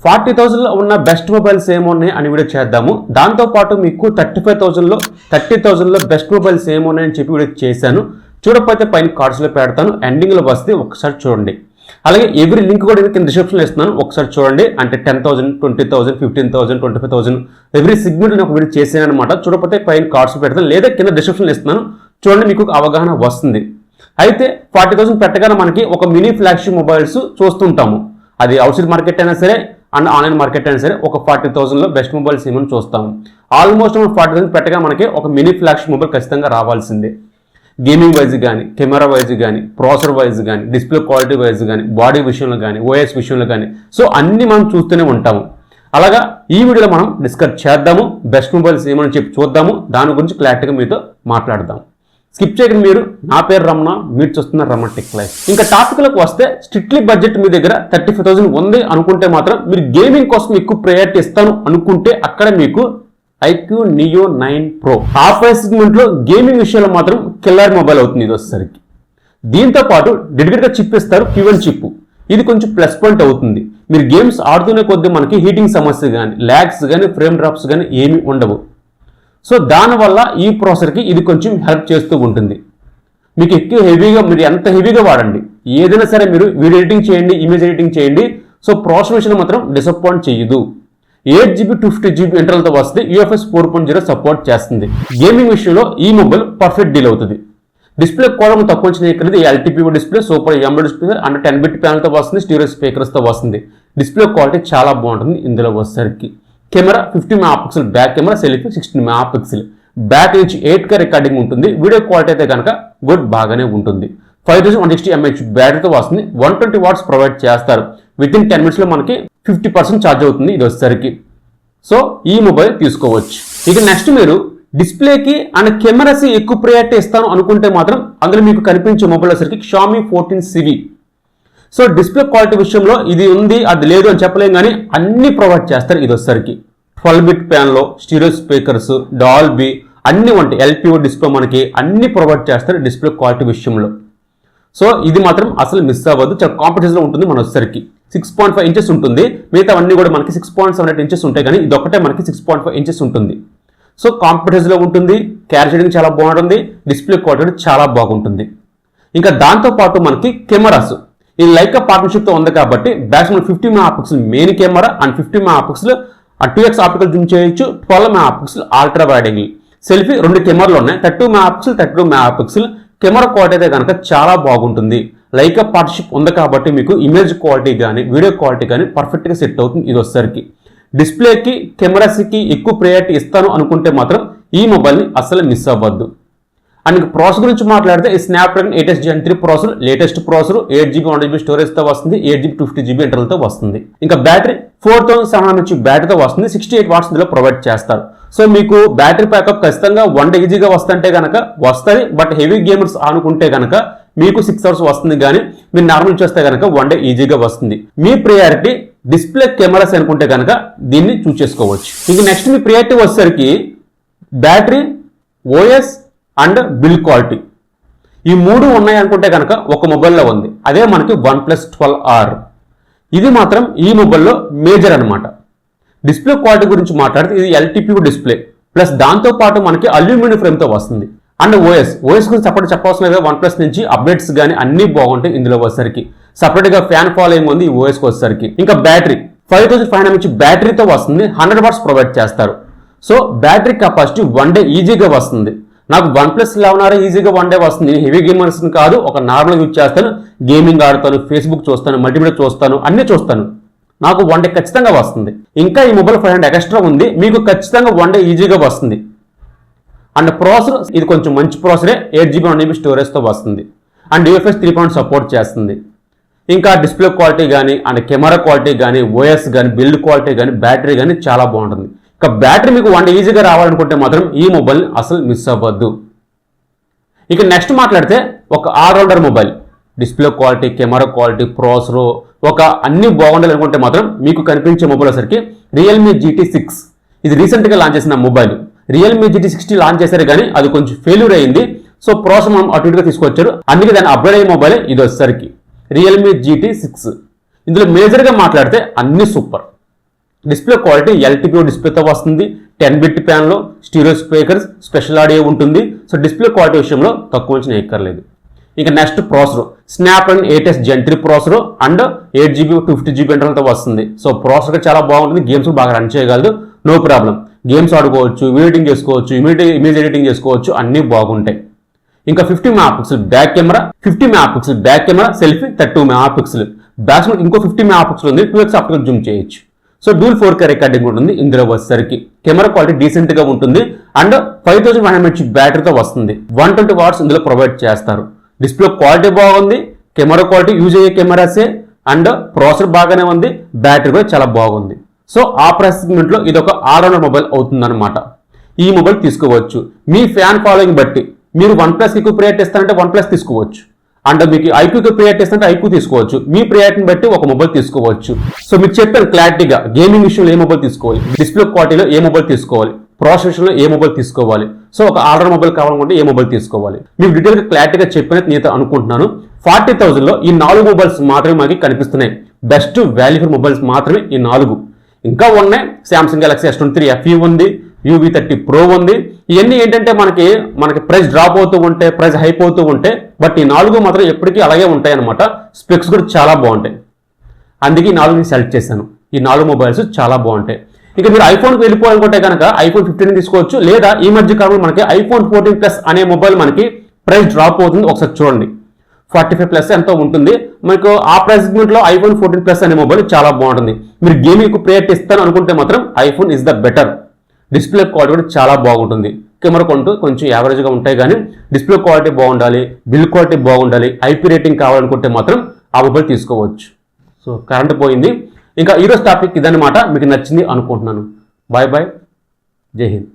40,000 లో ఉన్న best mobiles ఏమున్నాయి అని వీడియో చేద్దాము. దాంతో పాటు మీకు 35,000 లో 30,000 లో బెస్ట్ మొబైల్స్ ఏమున్నాయని చెప్పి వీడియో చేశాను. చూడకపోతే పైన కార్డ్స్ లో పెడతాను, ఎండింగ్ లో వస్తే ఒకసారి చూడండి. అలాగే ఎవ్రీ లింక్ కూడా కింద డిస్క్రిప్షన్ లో ఇస్తున్నాను, ఒకసారి చూడండి. అంటే 10,000, 20,000, 15,000, 25,000 ఎవ్రీ సెగ్మెంట్ నేను ఒక వీడియో చేశాను అనమాట. చూడకపోతే పైన కార్డ్స్ పెడతాను, లేదా కింద డిస్క్రిప్షన్ లో ఇస్తున్నాను, చూడండి, మీకు అవగాహన వస్తుంది. అయితే 40,000 పెట్టగానే మనకి ఒక మినీ ఫ్లాగ్షిప్ మొబైల్స్ చూస్తుంటాము. అది అవుట్సైడ్ మార్కెట్ అయినా సరే అండ్ ఆన్లైన్ మార్కెట్ అయినా సరే ఒక 40,000 లో బెస్ట్ మొబైల్స్ ఏమని చూస్తాము. ఆల్మోస్ట్ 40,000 పెట్టగా మనకి ఒక మినీ ఫ్లాగ్షిప్ మొబైల్ ఖచ్చితంగా రావాల్సిందే. గేమింగ్ వైజ్ కానీ, కెమెరా వైజ్ కానీ, ప్రాసెసర్ వైజ్ కానీ, డిస్ప్లే క్వాలిటీ వైజ్ కానీ, బాడీ విషయంలో కానీ, ఓఎస్ విషయంలో కానీ, సో అన్ని మనం చూస్తూనే ఉంటాము. అలాగా ఈ వీడియోలో మనం డిస్కస్ చేద్దాము, బెస్ట్ మొబైల్స్ ఏమని చెప్పి చూద్దాము, దాని గురించి క్లారిటీగా మీతో మాట్లాడదాం. స్కిప్ చేయకండి. మీరు, నా పేరు రమణ, మీరు చూస్తున్న రమణ టెక్ లైఫ్. ఇంకా టాపిక్లకు వస్తే, స్ట్రిక్ట్లీ బడ్జెట్ మీ దగ్గర 35,000 ఉంది అనుకుంటే మాత్రం మీరు గేమింగ్ కోసం ఎక్కువ ప్రయారిటీ ఇస్తాను అనుకుంటే అక్కడ మీకు ఐక్యూ నియో 9 Pro ఆ ప్రైస్ సెగ్మెంట్ లో గేమింగ్ విషయంలో మాత్రం కిల్లర్ మొబైల్ అవుతుంది ఇది వచ్చేసరికి. దీంతో పాటు డెడికేట్ గా చిప్ ఇస్తారు, Q1 చిప్. ఇది కొంచెం ప్లస్ పాయింట్ అవుతుంది. మీరు గేమ్స్ ఆడుతూనే కొద్దీ మనకి హీటింగ్ సమస్య కానీ, ల్యాగ్స్ కానీ, ఫ్రేమ్ డ్రాప్స్ కానీ ఏమీ ఉండవు. సో దానివల్ల ఈ ప్రాసెసర్కి ఇది కొంచెం హెల్ప్ చేస్తూ ఉంటుంది. మీకు ఎక్కువ హెవీగా, మీరు ఎంత హెవీగా వాడండి, ఏదైనా సరే మీరు వీడియో ఎడిటింగ్ చేయండి, ఇమేజ్ ఎడిటింగ్ చేయండి, సో ప్రాసెసర్ విషయంలో మాత్రం డిసప్పాయింట్ చేయదు. 8GB 250GB ఇంటర్నల్తో వస్తుంది. UFS 4.0 సపోర్ట్ చేస్తుంది. గేమింగ్ విషయంలో ఈ మొబైల్ పర్ఫెక్ట్ డీల్ అవుతుంది. డిస్ప్లే కోణం తక్కువ వచ్చిన ఇక్కడ LTPO display, super AMOLED display and 10-bit ప్యానల్తో వస్తుంది, స్టీరియో స్పీకర్స్తో వస్తుంది. డిస్ప్లే క్వాలిటీ చాలా బాగుంటుంది. ఇందులో వచ్చేసరికి camera 50 MP back camera, selfie 16 MP, back నుంచి 8K రికార్డింగ్ ఉంటుంది. వీడియో క్వాలిటీ అయితే కనుక బాగానే ఉంటుంది. 5160 mAh బ్యాటరీతో వస్తుంది. 120 watts ప్రొవైడ్ చేస్తారు. వితిన్ 10 minutes లో మనకి 50% ఛార్జ్ అవుతుంది ఇది వచ్చేసరికి. సో ఈ మొబైల్ తీసుకోవచ్చు. ఇక నెక్స్ట్ మీరు డిస్ప్లేకి అండ్ కెమెరాకి ఎక్కువ ప్రయారిటీ ఇస్తాను అనుకుంటే మాత్రం అందులో మీకు కనిపించే మొబైల్ వచ్చేసరికి Xiaomi 14CV. So display quality విషయంలో ఇది ఉంది అది లేదు అని చెప్పలేం, కానీ అన్ని ప్రొవైడ్ చేస్తారు ఇది వచ్చేసరికి. 12-bit ప్యాన్లో, స్టీరియో స్పీకర్స్, డాల్బీ అన్ని ఉంటాయి. LPO డిస్ప్లే మనకి అన్ని ప్రొవైడ్ చేస్తారు డిస్ప్లే క్వాలిటీ విషయంలో. సో ఇది మాత్రం అసలు మిస్ అవ్వద్దు. చాలా కాంపిటీషన్లో ఉంటుంది మన వచ్చేసరికి. 6.5 inches ఉంటుంది. మిగతా అన్ని కూడా మనకి 6.78 inches ఉంటాయి, కానీ ఇది ఒకటే మనకి 6.5 inches ఉంటుంది. సో కాంపిటీషన్లో ఉంటుంది. క్యారీ షేడింగ్ చాలా బాగుంటుంది. డిస్ప్లే క్వాలిటీ చాలా బాగుంటుంది. ఇంకా దాంతోపాటు మనకి కెమెరాస్, ఈ లైకా పార్ట్నర్షిప్తో ఉంది కాబట్టి back 50 MP main camera and 50 MP 2x optical Zoom చేయొచ్చు, 12 MP ultra wide angle. Selfie 2 కెమెరాలు ఉన్నాయి, 32 MP, 32 MP. కెమెరా క్వాలిటీ అయితే కనుక చాలా బాగుంటుంది. లైకా పార్ట్నర్షిప్ ఉంది కాబట్టి మీకు ఇమేజ్ క్వాలిటీ కానీ, వీడియో క్వాలిటీ కానీ పర్ఫెక్ట్గా సెట్ అవుతుంది ఇది వచ్చేసరికి. డిస్ప్లేకి, కెమెరాస్కి ఎక్కువ ప్రయారిటీ ఇస్తాను అనుకుంటే మాత్రం ఈ మొబైల్ని అస్సలు మిస్ అవ్వద్దు. అండ్ ప్రాసెసర్ గురించి మాట్లాడితే ఈ Snapdragon 8 Gen 3 processor, latest processor, 8GB 1GB స్టోరేజ్తో వస్తుంది, 8GB 250GB ఇంటర్నల్తో వస్తుంది. ఇంకా బ్యాటరీ 4700 mAh బ్యాటరీతో వస్తుంది, 68 watts ఇందులో ప్రొవైడ్ చేస్తారు. సో మీకు బ్యాటరీ బ్యాకప్ ఖచ్చితంగా 1 day ఈజీగా వస్తుంటే కనుక వస్తుంది. బట్ హెవీ గేమర్స్ అనుకుంటే కనుక మీకు 6 hours వస్తుంది, కానీ మీరు నార్మల్ చేస్తే కనుక 1 day ఈజీగా వస్తుంది. మీ ప్రియారిటీ డిస్ప్లే కెమెరాస్ అనుకుంటే కనుక దీన్ని చూస్ చేసుకోవచ్చు. ఇంక నెక్స్ట్ మీ ప్రియారిటీ వచ్చేసరికి battery, OS and build quality, ఈ 3 ఉన్నాయి అనుకుంటే కనుక ఒక మొబైల్లో ఉంది. అదే మనకి OnePlus 12R. ఇది మాత్రం ఈ మొబైల్లో మేజర్ అనమాట. డిస్ప్లే క్వాలిటీ గురించి మాట్లాడితే ఇది LTPO డిస్ప్లే ప్లస్ దాంతో పాటు మనకి అల్యూమినియం ఫ్రేమ్తో వస్తుంది. అండ్ ఓఎస్ గురించి సపరేట్ చెప్పవలసిన లేదు. OnePlus నుంచి అప్డేట్స్ కానీ అన్ని బాగుంటాయి ఇందులో వచ్చేసరికి. సపరేట్గా ఫ్యాన్ ఫాలోయింగ్ ఉంది ఈ ఓఎస్కి వచ్చేసరికి. ఇంకా బ్యాటరీ 5500 mAh బ్యాటరీతో వస్తుంది, 100 watts ప్రొవైడ్ చేస్తారు. సో బ్యాటరీ కెపాసిటీ 1 day ఈజీగా వస్తుంది. నాకు OnePlus 11R ఈజీగా 1 day వస్తుంది. హెవీ గేమర్స్ కాదు, ఒక నార్మల్ యూజ్ చేస్తాను, గేమింగ్ ఆడతాను, ఫేస్బుక్ చూస్తాను, మల్టీమీడియా చూస్తాను, అన్నీ చూస్తాను, నాకు 1 day ఖచ్చితంగా వస్తుంది. ఇంకా ఈ మొబైల్ 500 ఎక్స్ట్రా ఉంది, మీకు ఖచ్చితంగా 1 day ఈజీగా వస్తుంది. అండ్ ప్రాసెసర్ ఇది కొంచెం మంచి ప్రాసెసరే, 8GB 1GB స్టోరేజ్తో వస్తుంది అండ్ UFS 3.0 సపోర్ట్ చేస్తుంది. ఇంకా డిస్ప్లే క్వాలిటీ కానీ, అండ్ కెమెరా క్వాలిటీ కానీ, ఓఎస్ కానీ, బిల్డ్ క్వాలిటీ కానీ, బ్యాటరీ కానీ చాలా బాగుంటుంది. ఇక బ్యాటరీ మీకు 1 day ఈజీగా రావాలనుకుంటే మాత్రం ఈ మొబైల్ని అసలు మిస్ అవ్వద్దు. ఇక నెక్స్ట్ మాట్లాడితే ఒక all-rounder mobile. Display quality, camera quality, processor ఒక అన్ని బాగుండాలనుకుంటే మాత్రం మీకు కనిపించే మొబైల్ వచ్చరికి Realme GT6. ఇది రీసెంట్గా లాంచ్ చేసిన మొబైల్. Realme GT60 లాంచ్ చేశారు, కానీ అది కొంచెం ఫెయిల్యూర్ అయింది. సో ప్రాసెసర్ మనం అటు ఇటుగా తీసుకొచ్చారు, అందుకే దాన్ని అప్గ్రేడ్ అయ్యే మొబైల్ ఇది వచ్చేసరికి Realme GT6. ఇందులో మేజర్గా మాట్లాడితే అన్ని సూపర్. డిస్ప్లే క్వాలిటీ ఎల్టీపీ డిస్ప్లేతో వస్తుంది. 10-బిట్ ప్యాన్లో స్టీరియో స్పీకర్స్, స్పెషల్ ఆడియో ఉంటుంది. సో డిస్ప్లే క్వాలిటీ విషయంలో తక్కువ నుంచి ఎక్కర్లేదు. ఇంకా next processor Snapdragon 8s Gen 3 processor and 8GB 250GB ఇంటర్నల్తో వస్తుంది. సో ప్రాసెసర్ చాలా బాగుంటుంది, గేమ్స్ బాగా రన్ చేయగలదు, నో ప్రాబ్లం. గేమ్స్ ఆడుకోవచ్చు, వీడియో ఎడిటింగ్ చేసుకోవచ్చు, ఇమేజ్ ఎడిటింగ్ చేసుకోవచ్చు, అన్నీ బాగుంటాయి. ఇంకా 50 megapixel back camera, 50 megapixel back camera, selfie 32 megapixel, back ఇంకో 50 మెగాపిక్సెల్ ఉంది, 2x ఆప్టికల్ జూమ్ చేయొచ్చు. సో డూల్ 4K రికార్డింగ్ ఉంటుంది ఇందులో వచ్చేసరికి. కెమెరా క్వాలిటీ డీసెంట్ గా ఉంటుంది అండ్ 5100 mAh బ్యాటరీతో వస్తుంది. 120 వాట్స్ ఇందులో ప్రొవైడ్ చేస్తారు. డిస్ప్లే క్వాలిటీ బాగుంది, కెమెరా క్వాలిటీ యూజ్ అయ్యే కెమెరాసే అండ్ ప్రాసెసర్ బాగానే ఉంది, బ్యాటరీ కూడా చాలా బాగుంది. సో ఆ ప్రైస్ సెగ్మెంట్ లో ఇది ఒక ఆల్రౌండర్ మొబైల్ అవుతుందన్నమాట. ఈ మొబైల్ తీసుకోవచ్చు. మీ ఫ్యాన్ ఫాలోయింగ్ బట్టి మీరు OnePlus ఎక్కువ ప్రియారిటీ ఇస్తారంటే OnePlus తీసుకోవచ్చు, అండ్ మీకు ఐక్యూకి ప్రియారిటీ ఇస్తారంటే ఐక్యూ తీసుకోవచ్చు. మీ ప్రియారిటీని బట్టి ఒక మొబైల్ తీసుకోవచ్చు. సో మీకు చెప్పాను క్లారిటీగా గేమింగ్ విషయంలో ఏ మొబైల్ తీసుకోవాలి, డిస్ప్లే క్వాలిటీలో ఏ మొబైల్ తీసుకోవాలి, ప్రాసెసర్లో ఏ మొబైల్ తీసుకోవాలి, సో ఒక ఆల్రౌండర్ మొబైల్ కావాలనుకుంటే ఏ మొబైల్ తీసుకోవాలి, మీకు డీటెయిల్గా క్లారిటీగా చెప్పినట్టు నేను అనుకుంటున్నాను. 40,000లో ఈ 4 మొబైల్స్ మాత్రమే మనకి కనిపిస్తున్నాయి. బెస్ట్ వాల్యూ ఫర్ మొబైల్స్ మాత్రమే ఈ 4. ఇంకా ఉన్నాయి, Samsung Galaxy S23 FE ఉంది, UV30 Pro ఉంది. ఇవన్నీ ఏంటంటే మనకి ప్రైస్ డ్రాప్ అవుతూ ఉంటే, ప్రైస్ హైప్ అవుతూ ఉంటే, బట్ ఈ 4 మాత్రం ఎప్పటికీ అలాగే ఉంటాయి అనమాట. స్పెక్స్ కూడా చాలా బాగుంటాయి, అందుకే ఈ 4 సెలెక్ట్ చేశాను. ఈ 4 మొబైల్స్ చాలా బాగుంటాయి. ఇక మీరు ఐఫోన్కి వెళ్ళిపోవాలనుకుంటే కనుక iPhone 15 తీసుకోవచ్చు, లేదా ఈ మధ్య కాలంలో మనకి iPhone 14 Plus అనే మొబైల్ మనకి ప్రైస్ డ్రాప్ అవుతుంది, ఒకసారి చూడండి. 45+ ఎంతో ఉంటుంది మనకు. ఆ ప్రైస్ సెగ్మెంట్లో iPhone 14 Plus అనే మొబైల్ చాలా బాగుంటుంది. మీరు గేమింగ్ ప్రియారిటీ ఇస్తాను అనుకుంటే మాత్రం iPhone is the better. Display quality కూడా చాలా బాగుంటుంది. కెమెరా కొంచెం యావరేజ్గా ఉంటాయి, కానీ డిస్ప్లే క్వాలిటీ బాగుండాలి, బిల్డ్ క్వాలిటీ బాగుండాలి, ఐపీ రేటింగ్ కావాలనుకుంటే మాత్రం ఆ మొబైల్ తీసుకోవచ్చు. సో కరెంట్ పోయింది. ఇంకా ఈరోజు టాపిక్ ఇదన్నమాట. మీకు నచ్చింది అనుకుంటున్నాను. బాయ్ బాయ్, జై హింద్.